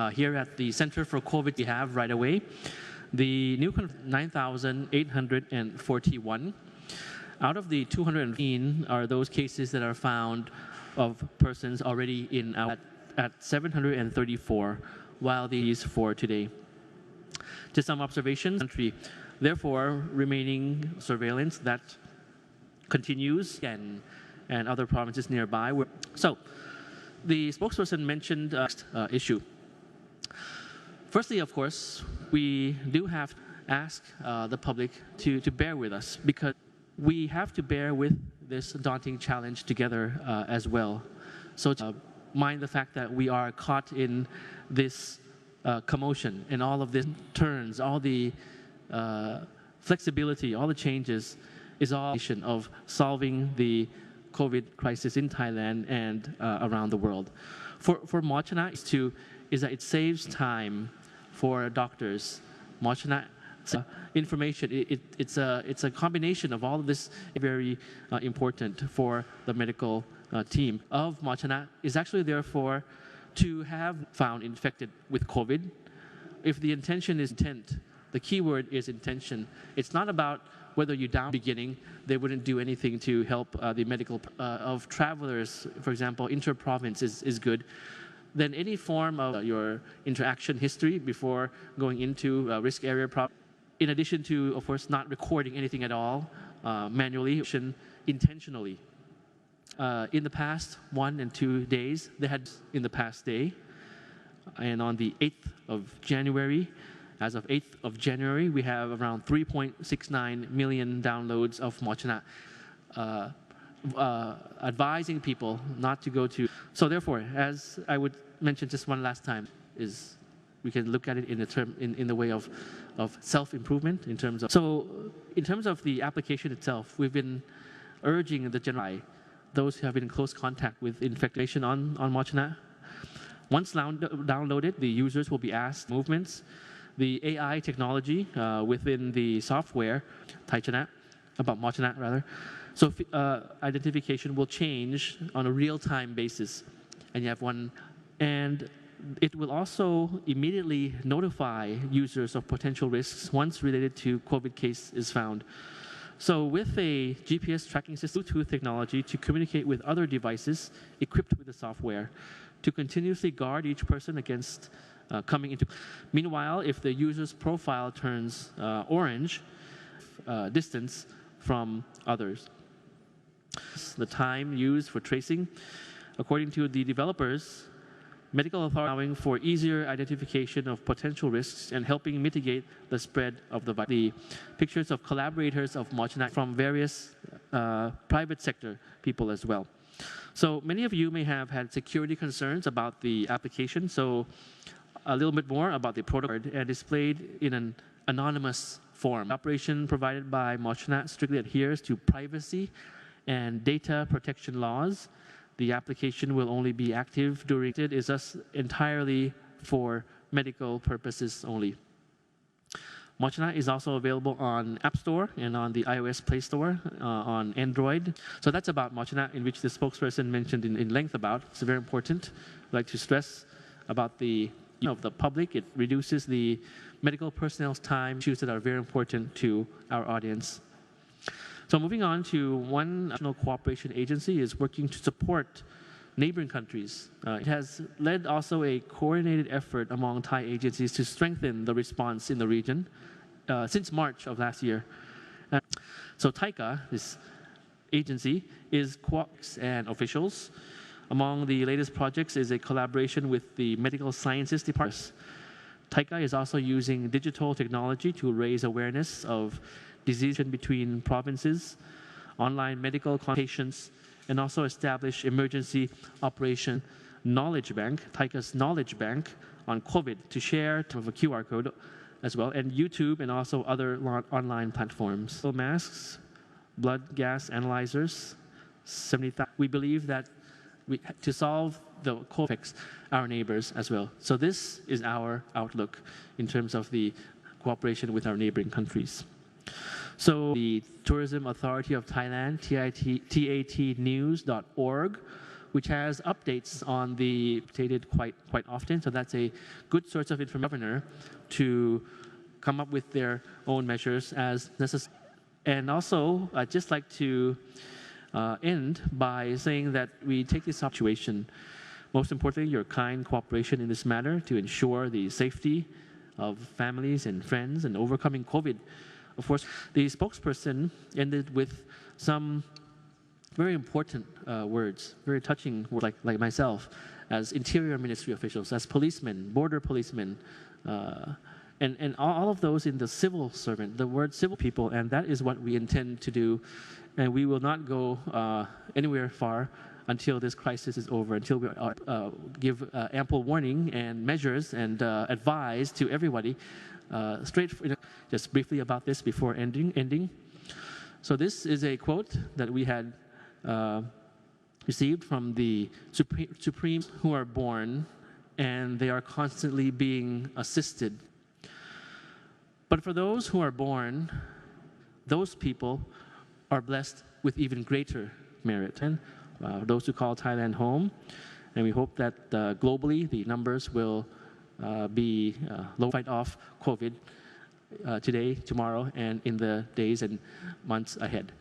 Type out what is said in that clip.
Here at the Center for COVID, we have right away the new 9,841. Out of the 215 are those cases that are found of persons already in at 734, while these for today. Just some observations. Country, therefore, remaining surveillance that continues and other provinces nearby. So, the spokesperson mentioned issue. Firstly, of course, we do have to ask the public to bear with us, because we have to bear with this daunting challenge together as well. So mind the fact that we are caught in this commotion and all of this turns, all the flexibility, all the changes is all of solving the COVID crisis in Thailand and around the world. For Mochana is that it saves time for doctors. Mochana information, it's a combination of all of this, very important for the medical team of Mochana is actually therefore to have found infected with COVID. If the intention is intent, the key word is intention. It's not about whether you down beginning, they wouldn't do anything to help the medical of travelers, for example, inter-province is good. Then any form of your interaction history before going into risk area in addition to, of course, not recording anything at all manually, intentionally. In the past 1 and 2 days, they had in the past day, and on the 8th of January, as of 8th of January, we have around 3.69 million downloads of Mochana, advising people not to go to. So therefore, as I would mention just one last time, is we can look at it in the way of self-improvement in terms of. So in terms of the application itself, we've been urging the general, those who have been in close contact with infection on Mochana. Once downloaded, the users will be asked movements. The AI technology within the software, about Mochana rather. So identification will change on a real-time basis, and you have one, and it will also immediately notify users of potential risks once related to COVID case is found. So with a GPS tracking system, Bluetooth technology to communicate with other devices equipped with the software to continuously guard each person against coming into. Meanwhile, if the user's profile turns orange, distance from others. The time used for tracing, according to the developers, medical authorities allowing for easier identification of potential risks and helping mitigate the spread of the virus. The pictures of collaborators of Mochana from various private sector people as well. So many of you may have had security concerns about the application. So a little bit more about the protocol and displayed in an anonymous form. Operation provided by Mochana strictly adheres to privacy and data protection laws. The application will only be active during it is thus entirely for medical purposes only. Mochana is also available on App Store and on the iOS Play Store on Android. So that's about Mochana, in which the spokesperson mentioned in length about. It's very important. I'd like to stress about the of the public. It reduces the medical personnel's time, issues that are very important to our audience. So moving on to one national cooperation agency is working to support neighboring countries. It has led also a coordinated effort among Thai agencies to strengthen the response in the region since March of last year. So TAICA, this agency, is and officials. Among the latest projects is a collaboration with the Medical Sciences Department. TAICA is also using digital technology to raise awareness of disease between provinces, online medical consultations, and also establish emergency operation knowledge bank, TAICA's knowledge bank on COVID to share of a QR code as well, and YouTube and also other online platforms. Masks, blood gas analyzers, 70,000. We believe that to solve the COVID, our neighbors as well. So this is our outlook in terms of the cooperation with our neighboring countries. So the Tourism Authority of Thailand, tatnews.org, which has updates on the updated quite often. So that's a good source of information for the governor to come up with their own measures as necessary. And also, I'd just like to end by saying that we take this situation, most importantly, your kind cooperation in this matter to ensure the safety of families and friends and overcoming COVID. Of course, the spokesperson ended with some very important words, very touching words, like myself, as Interior Ministry officials, as policemen, border policemen, and all of those in the civil servant, the word civil people, and that is what we intend to do. And we will not go anywhere far until this crisis is over, until we give ample warning and measures and advise to everybody. Just briefly about this before ending. So this is a quote that we had received from the Supreme who are born, and they are constantly being assisted. But for those who are born, those people are blessed with even greater merit. And those who call Thailand home, and we hope that globally the numbers will be low, fight off COVID today, tomorrow, and in the days and months ahead.